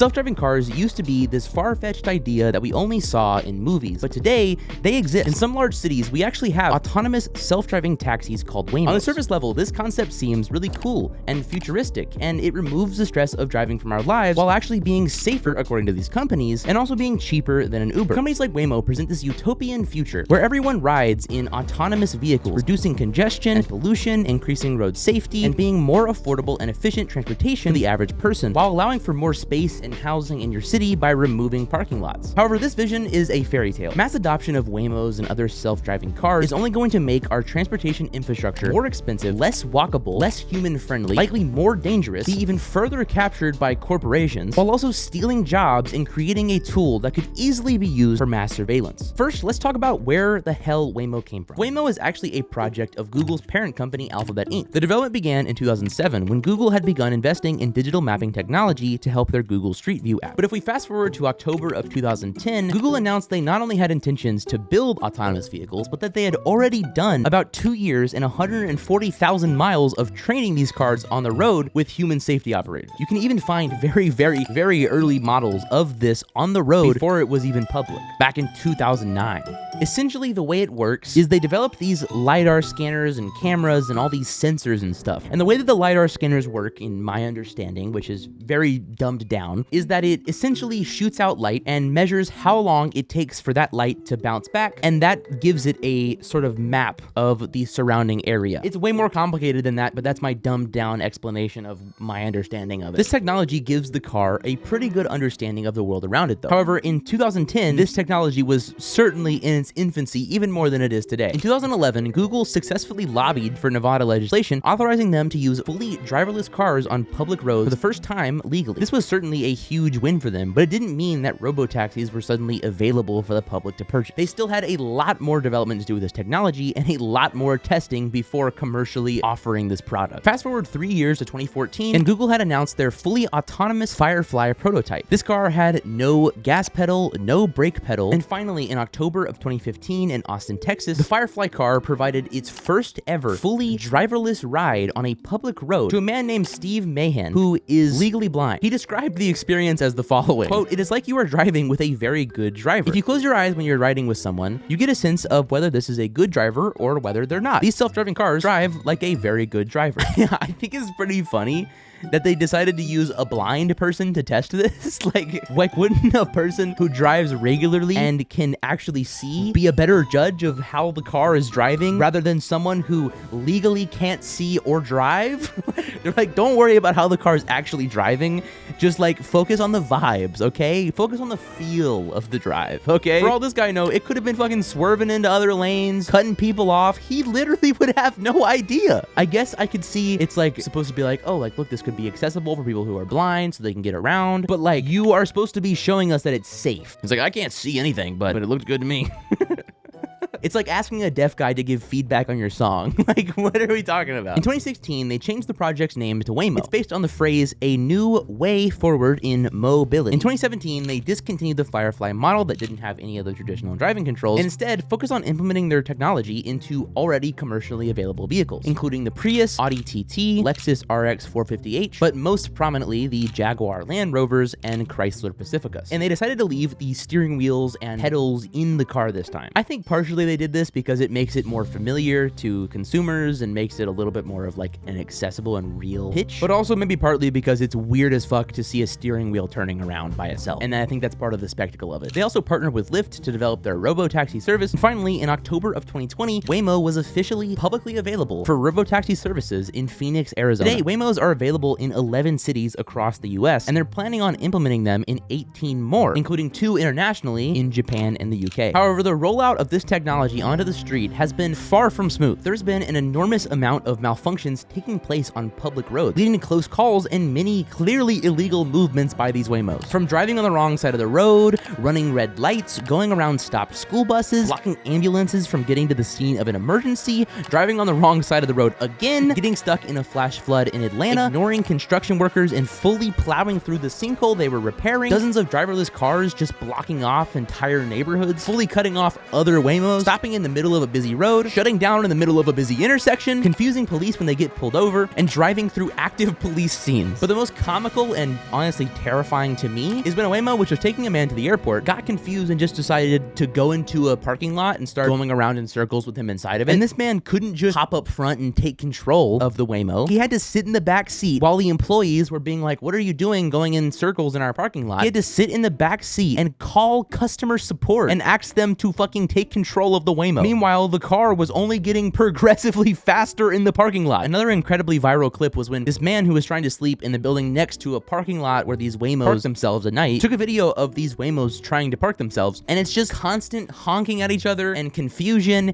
Self-driving cars used to be this far-fetched idea that we only saw in movies, but today they exist. In some large cities, we actually have autonomous self-driving taxis called Waymo. On the surface level, this concept seems really cool and futuristic, and it removes the stress of driving from our lives while actually being safer, according to these companies, and also being cheaper than an Uber. Companies like Waymo present this utopian future where everyone rides in autonomous vehicles, reducing congestion and pollution, increasing road safety, and being more affordable and efficient transportation for the average person, while allowing for more space and housing in your city by removing parking lots. However, this vision is a fairy tale. Mass adoption of Waymos and other self-driving cars is only going to make our transportation infrastructure more expensive, less walkable, less human-friendly, likely more dangerous, be even further captured by corporations, while also stealing jobs and creating a tool that could easily be used for mass surveillance. First, let's talk about where the hell Waymo came from. Waymo is actually a project of Google's parent company, Alphabet Inc. The development began in 2007 when Google had begun investing in digital mapping technology to help their Google Street View app. But if we fast forward to October of 2010, Google announced they not only had intentions to build autonomous vehicles, but that they had already done about 2 years and 140,000 miles of training these cars on the road with human safety operators. You can even find very early models of this on the road before it was even public, back in 2009. Essentially, the way it works is they developed these LiDAR scanners and cameras and all these sensors and stuff. And the way that the LiDAR scanners work, in my understanding, which is very dumbed down, is that it essentially shoots out light and measures how long it takes for that light to bounce back, and that gives it a sort of map of the surrounding area. It's way more complicated than that, but that's my dumbed down explanation of my understanding of it. This technology gives the car a pretty good understanding of the world around it, though. However, in 2010, this technology was certainly in its infancy, even more than it is today. In 2011, Google successfully lobbied for Nevada legislation authorizing them to use fully driverless cars on public roads for the first time legally. This was certainly a huge win for them, but it didn't mean that robotaxis were suddenly available for the public to purchase. They still had a lot more development to do with this technology and a lot more testing before commercially offering this product. Fast forward 3 years to 2014, and Google had announced their fully autonomous Firefly prototype. This car had no gas pedal, no brake pedal, and finally in October of 2015 in Austin, Texas, the Firefly car provided its first ever fully driverless ride on a public road to a man named Steve Mahan, who is legally blind. He described the experience as the following, quote, "It is like you are driving with a very good driver. If you close your eyes when you're riding with someone, you get a sense of whether this is a good driver or whether they're not. These self-driving cars drive like a very good driver." I think it's pretty funny that they decided to use a blind person to test this. Like wouldn't a person who drives regularly and can actually see be a better judge of how the car is driving rather than someone who legally can't see or drive? They're like, don't worry about how the car is actually driving. Just like focus on the vibes, okay? Focus on the feel of the drive, okay? For all this guy know, it could have been fucking swerving into other lanes, cutting people off. He literally would have no idea. I guess I could see it's like supposed to be like, oh, like, look, this could be accessible for people who are blind so they can get around. But like, you are supposed to be showing us that it's safe. It's like, I can't see anything, but it looked good to me. It's like asking a deaf guy to give feedback on your song. Like, what are we talking about? In 2016, they changed the project's name to Waymo. It's based on the phrase, a new way forward in mobility. In 2017, they discontinued the Firefly model that didn't have any of the traditional driving controls and instead focused on implementing their technology into already commercially available vehicles, including the Prius, Audi TT, Lexus RX 450h, but most prominently the Jaguar Land Rovers and Chrysler Pacificas. And they decided to leave the steering wheels and pedals in the car this time. I think partially they did this because it makes it more familiar to consumers and makes it a little bit more of like an accessible and real pitch, but also maybe partly because it's weird as fuck to see a steering wheel turning around by itself. And I think that's part of the spectacle of it. They also partnered with Lyft to develop their robotaxi service. And finally, in October of 2020, Waymo was officially publicly available for robotaxi services in Phoenix, Arizona. Today, Waymos are available in 11 cities across the US, and they're planning on implementing them in 18 more, including 2 internationally in Japan and the UK. However, the rollout of this technology onto the street has been far from smooth. There's been an enormous amount of malfunctions taking place on public roads, leading to close calls and many clearly illegal movements by these Waymos. From driving on the wrong side of the road, running red lights, going around stopped school buses, blocking ambulances from getting to the scene of an emergency, driving on the wrong side of the road again, getting stuck in a flash flood in Atlanta, ignoring construction workers and fully plowing through the sinkhole they were repairing, dozens of driverless cars just blocking off entire neighborhoods, fully cutting off other Waymos, stopping in the middle of a busy road, shutting down in the middle of a busy intersection, confusing police when they get pulled over, and driving through active police scenes. But the most comical and honestly terrifying to me is when a Waymo, which was taking a man to the airport, got confused and just decided to go into a parking lot and start going around in circles with him inside of it. And this man couldn't just hop up front and take control of the Waymo. He had to sit in the back seat while the employees were being like, "What are you doing going in circles in our parking lot?" He had to sit in the back seat and call customer support and ask them to fucking take control of the Waymo. Meanwhile, the car was only getting progressively faster in the parking lot. Another incredibly viral clip was when this man who was trying to sleep in the building next to a parking lot where these Waymos park themselves at night took a video of these Waymos trying to park themselves, and it's just constant honking at each other and confusion.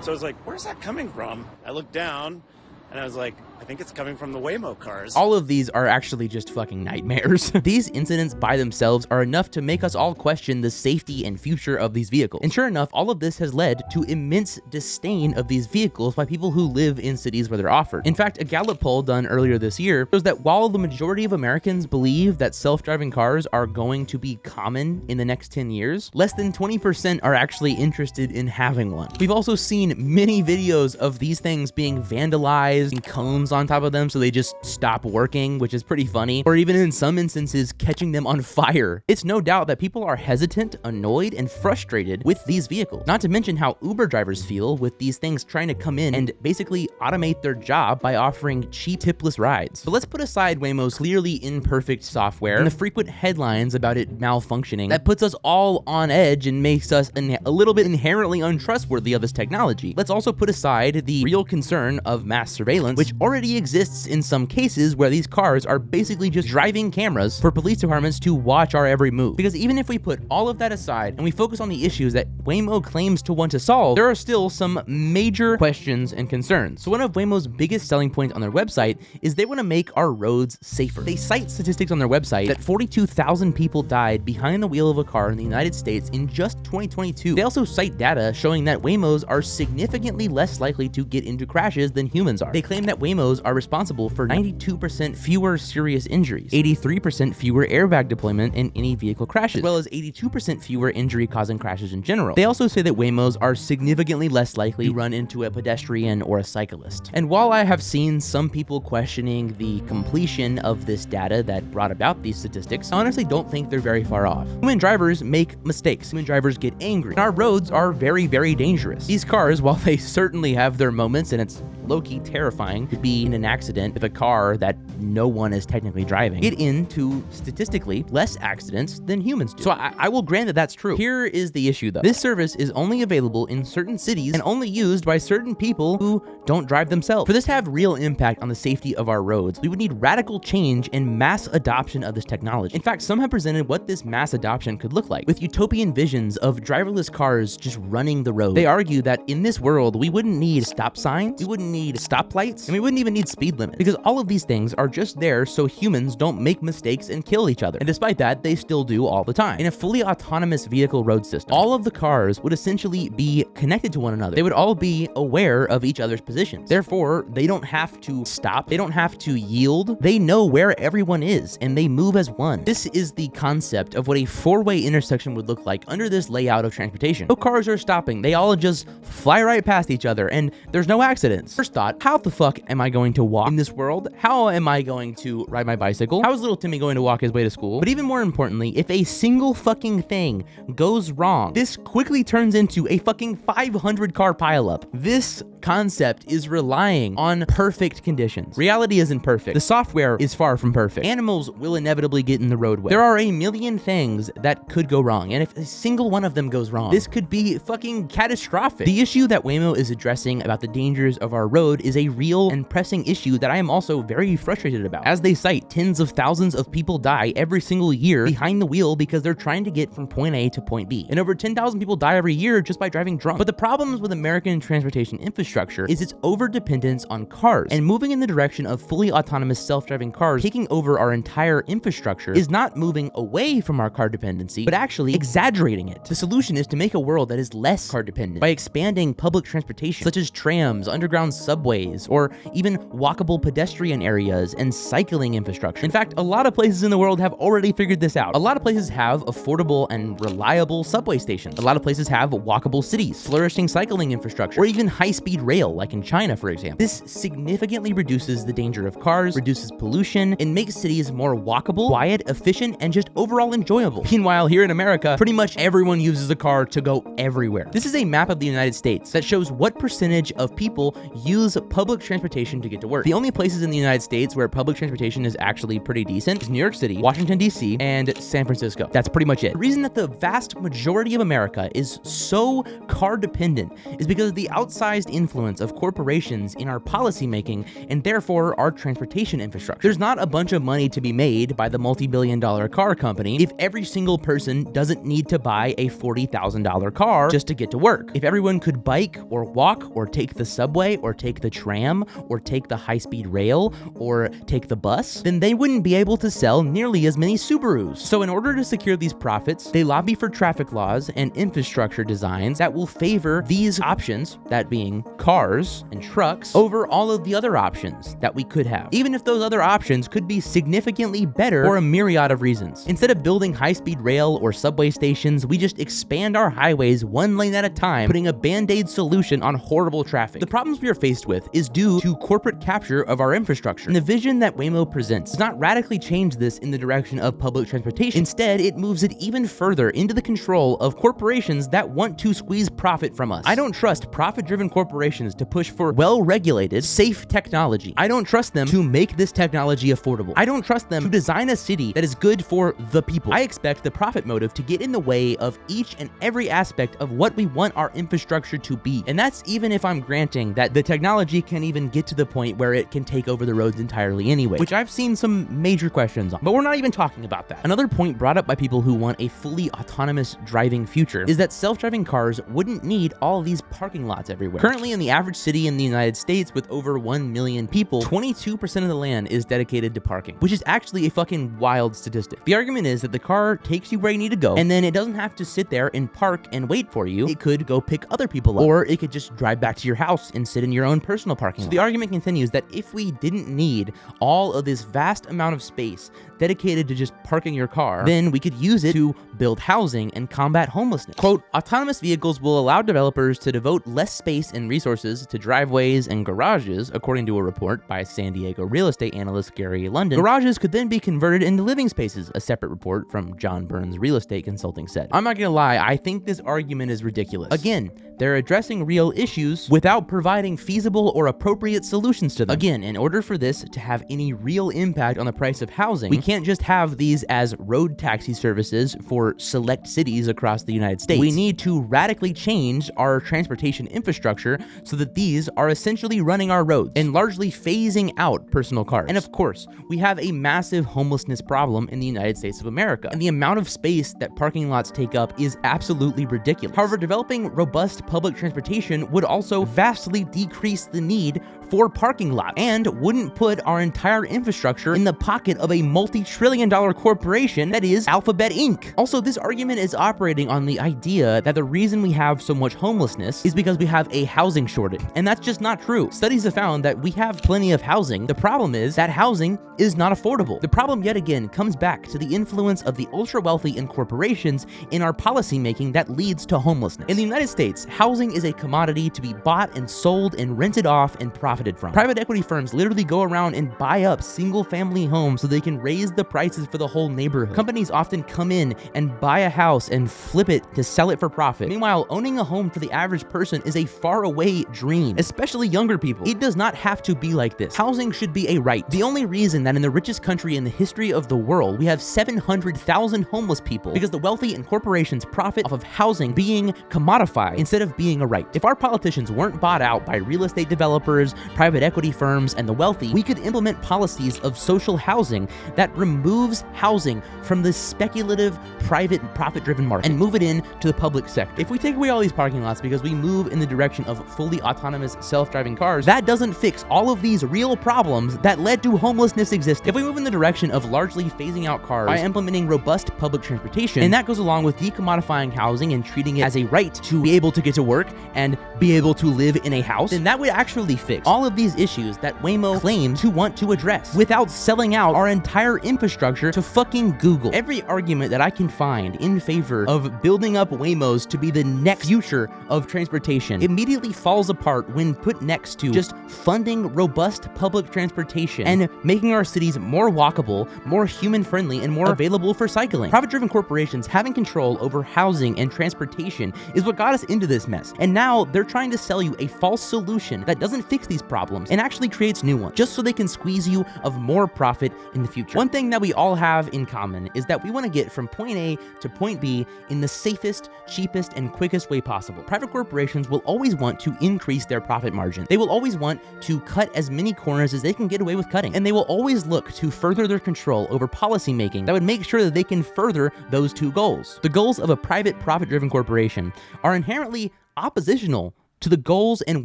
So I was like, where's that coming from? I looked down and I was like, I think it's coming from the Waymo cars. All of these are actually just fucking nightmares. These incidents by themselves are enough to make us all question the safety and future of these vehicles. And sure enough, all of this has led to immense disdain of these vehicles by people who live in cities where they're offered. In fact, a Gallup poll done earlier this year shows that while the majority of Americans believe that self-driving cars are going to be common in the next 10 years, less than 20% are actually interested in having one. We've also seen many videos of these things being vandalized and cones on top of them so they just stop working, which is pretty funny, or even in some instances catching them on fire. It's no doubt that people are hesitant, annoyed, and frustrated with these vehicles. Not to mention how Uber drivers feel with these things trying to come in and basically automate their job by offering cheap tipless rides. But let's put aside Waymo's clearly imperfect software and the frequent headlines about it malfunctioning that puts us all on edge and makes us a little bit inherently untrustworthy of this technology. Let's also put aside the real concern of mass surveillance, which already exists in some cases where these cars are basically just driving cameras for police departments to watch our every move. Because even if we put all of that aside and we focus on the issues that Waymo claims to want to solve, there are still some major questions and concerns. So one of Waymo's biggest selling points on their website is they want to make our roads safer. They cite statistics on their website that 42,000 people died behind the wheel of a car in the United States in just 2022. They also cite data showing that Waymos are significantly less likely to get into crashes than humans are. They claim that Waymos are responsible for 92% fewer serious injuries, 83% fewer airbag deployment in any vehicle crashes, as well as 82% fewer injury-causing crashes in general. They also say that Waymos are significantly less likely to run into a pedestrian or a cyclist. And while I have seen some people questioning the completion of this data that brought about these statistics, I honestly don't think they're very far off. Human drivers make mistakes. Human drivers get angry. And our roads are very, very dangerous. These cars, while they certainly have their moments and it's low-key terrifying to be in an accident with a car that no one is technically driving, get into statistically less accidents than humans do. So I will grant that that's true. Here is the issue though. This service is only available in certain cities and only used by certain people who don't drive themselves. For this to have real impact on the safety of our roads, we would need radical change and mass adoption of this technology. In fact, some have presented what this mass adoption could look like, with utopian visions of driverless cars just running the road. They argue that in this world, we wouldn't need stop signs, we wouldn't need stoplights, and we wouldn't even need speed limits, because all of these things are just there so humans don't make mistakes and kill each other. And despite that, they still do all the time. In a fully autonomous vehicle road system, all of the cars would essentially be connected to one another. They would all be aware of each other's positions. Therefore, they don't have to stop. They don't have to yield. They know where everyone is, and they move as one. This is the concept of what a four-way intersection would look like under this layout of transportation. No cars are stopping. They all just fly right past each other, and there's no accidents. First thought, how the fuck am I going to walk in this world? How am I going to ride my bicycle? How is little Timmy going to walk his way to school? But even more importantly, if a single fucking thing goes wrong, this quickly turns into a fucking 500 car pileup. This concept is relying on perfect conditions. Reality isn't perfect. The software is far from perfect. Animals will inevitably get in the roadway. There are a million things that could go wrong, and if a single one of them goes wrong, this could be fucking catastrophic. The issue that Waymo is addressing about the dangers of our road is a real and pressing issue that I am also very frustrated about. As they cite, tens of thousands of people die every single year behind the wheel because they're trying to get from point A to point B. And over 10,000 people die every year just by driving drunk. But the problems with American transportation infrastructure is its over-dependence on cars. And moving in the direction of fully autonomous self-driving cars taking over our entire infrastructure is not moving away from our car dependency, but actually exaggerating it. The solution is to make a world that is less car dependent by expanding public transportation, such as trams, underground subways, or even walkable pedestrian areas and cycling infrastructure. In fact, a lot of places in the world have already figured this out. A lot of places have affordable and reliable subway stations. A lot of places have walkable cities, flourishing cycling infrastructure, or even high-speed rail, like in China, for example. This significantly reduces the danger of cars, reduces pollution, and makes cities more walkable, quiet, efficient, and just overall enjoyable. Meanwhile, here in America, pretty much everyone uses a car to go everywhere. This is a map of the United States that shows what percentage of people use public transportation to get to work. The only places in the United States where public transportation is actually pretty decent is New York City, Washington, D.C., and San Francisco. That's pretty much it. The reason that the vast majority of America is so car dependent is because of the outsized influence of corporations in our policy making and therefore our transportation infrastructure. There's not a bunch of money to be made by the multi-billion-dollar car company if every single person doesn't need to buy a $40,000 car just to get to work. If everyone could bike or walk or take the subway or take the tram or take the high-speed rail or take the bus, then they wouldn't be able to sell nearly as many Subarus. So in order to secure these profits, they lobby for traffic laws and infrastructure designs that will favor these options, that being cars and trucks, over all of the other options that we could have, even if those other options could be significantly better for a myriad of reasons. Instead of building high-speed rail or subway stations, we just expand our highways one lane at a time, putting a band-aid solution on horrible traffic. The problems we are faced with is due to corporate capture of our infrastructure. And the vision that Waymo presents does not radically change this in the direction of public transportation. Instead, it moves it even further into the control of corporations that want to squeeze profit from us. I don't trust profit-driven corporations to push for well-regulated, safe technology. I don't trust them to make this technology affordable. I don't trust them to design a city that is good for the people. I expect the profit motive to get in the way of each and every aspect of what we want our infrastructure to be. And that's even if I'm granting that the technology can even get to the point where it can take over the roads entirely anyway, which I've seen some major questions on. But we're not even talking about that. Another point brought up by people who want a fully autonomous driving future is that self-driving cars wouldn't need all these parking lots everywhere. Currently, in the average city in the United States with over 1 million people, 22% of the land is dedicated to parking, which is actually a fucking wild statistic. The argument is that the car takes you where you need to go, and then it doesn't have to sit there and park and wait for you. It could go pick other people up, or it could just drive back to your house and sit in your own personal parking lot. So the argument continues that if we didn't need all of this vast amount of space dedicated to just parking your car, then we could use it to build housing and combat homelessness. Quote, autonomous vehicles will allow developers to devote less space and resources to driveways and garages, according to a report by San Diego real estate analyst Gary London. Garages could then be converted into living spaces, a separate report from John Burns Real Estate Consulting said. I'm not gonna lie, I think this argument is ridiculous. Again, they're addressing real issues without providing feasible or appropriate solutions to them. Again, in order for this to have any real impact on the price of housing, we can't just have these as road taxi services for select cities across the United States. We need to radically change our transportation infrastructure so that these are essentially running our roads and largely phasing out personal cars. And of course, we have a massive homelessness problem in the United States of America, and the amount of space that parking lots take up is absolutely ridiculous. However, developing robust public transportation would also vastly decrease the need for parking lots and wouldn't put our entire infrastructure in the pocket of a multi-trillion-dollar corporation that is Alphabet Inc. Also, this argument is operating on the idea that the reason we have so much homelessness is because we have a housing shortage, and that's just not true. Studies have found that we have plenty of housing. The problem is that housing is not affordable. The problem yet again comes back to the influence of the ultra-wealthy and corporations in our policymaking that leads to homelessness. In the United States, housing is a commodity to be bought and sold and rented off and profited from. Private equity firms literally go around and buy up single-family homes so they can raise the prices for the whole neighborhood. Companies often come in and buy a house and flip it to sell it for profit. Meanwhile, owning a home for the average person is a faraway dream, especially younger people. It does not have to be like this. Housing should be a right. The only reason that in the richest country in the history of the world, we have 700,000 homeless people because the wealthy and corporations profit off of housing being commodified instead of being a right. If our politicians weren't bought out by real estate developers, private equity firms, and the wealthy, we could implement policies of social housing that removes housing from the speculative, private, profit-driven market and move it in to the public sector. If we take away all these parking lots because we move in the direction of fully autonomous self-driving cars, that doesn't fix all of these real problems that led to homelessness existing. If we move in the direction of largely phasing out cars by implementing robust public transportation, and that goes along with decommodifying housing and treating it as a right to be able to get to work and be able to live in a house, then that would actually fix all of these issues that Waymo claims to want to address without selling out our entire infrastructure to fucking Google. Every argument that I can find in favor of building up Waymos to be the next future of transportation immediately falls apart when put next to just funding robust public transportation and making our cities more walkable, more human-friendly, and more available for cycling. Profit-driven corporations having control over housing and transportation is what got us into this mess, and now they're trying to sell you a false solution that doesn't fix these problems and actually creates new ones, just so they can squeeze you of more profit in the future. One thing that we all have in common is that we want to get from point A to point B in the safest, cheapest, and quickest way possible. Private corporations will always want to increase their profit margin. They will always want to cut as many corners as they can get away with cutting, and they will always look to further their control over policymaking that would make sure that they can further those two goals. The goals of a private, profit-driven corporation are inherently oppositional to the goals and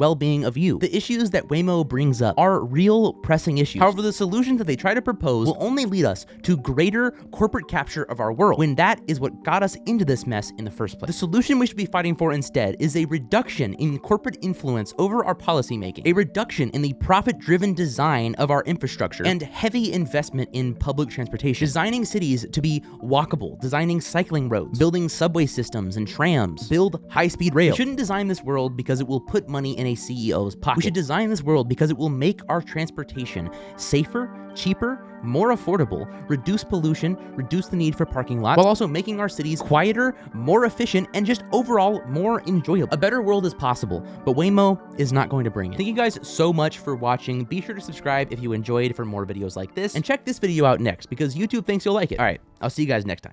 well-being of you. The issues that Waymo brings up are real pressing issues. However, the solutions that they try to propose will only lead us to greater corporate capture of our world, when that is what got us into this mess in the first place. The solution we should be fighting for instead is a reduction in corporate influence over our policymaking, a reduction in the profit-driven design of our infrastructure, and heavy investment in public transportation. Designing cities to be walkable, designing cycling roads, building subway systems and trams, build high-speed rail. We shouldn't design this world because it will put money in a CEO's pocket. We should design this world because it will make our transportation safer, cheaper, more affordable, reduce pollution, reduce the need for parking lots, while also making our cities quieter, more efficient, and just overall more enjoyable. A better world is possible, but Waymo is not going to bring it. Thank you guys so much for watching. Be sure to subscribe if you enjoyed for more videos like this, and check this video out next because YouTube thinks you'll like it. All right, I'll see you guys next time.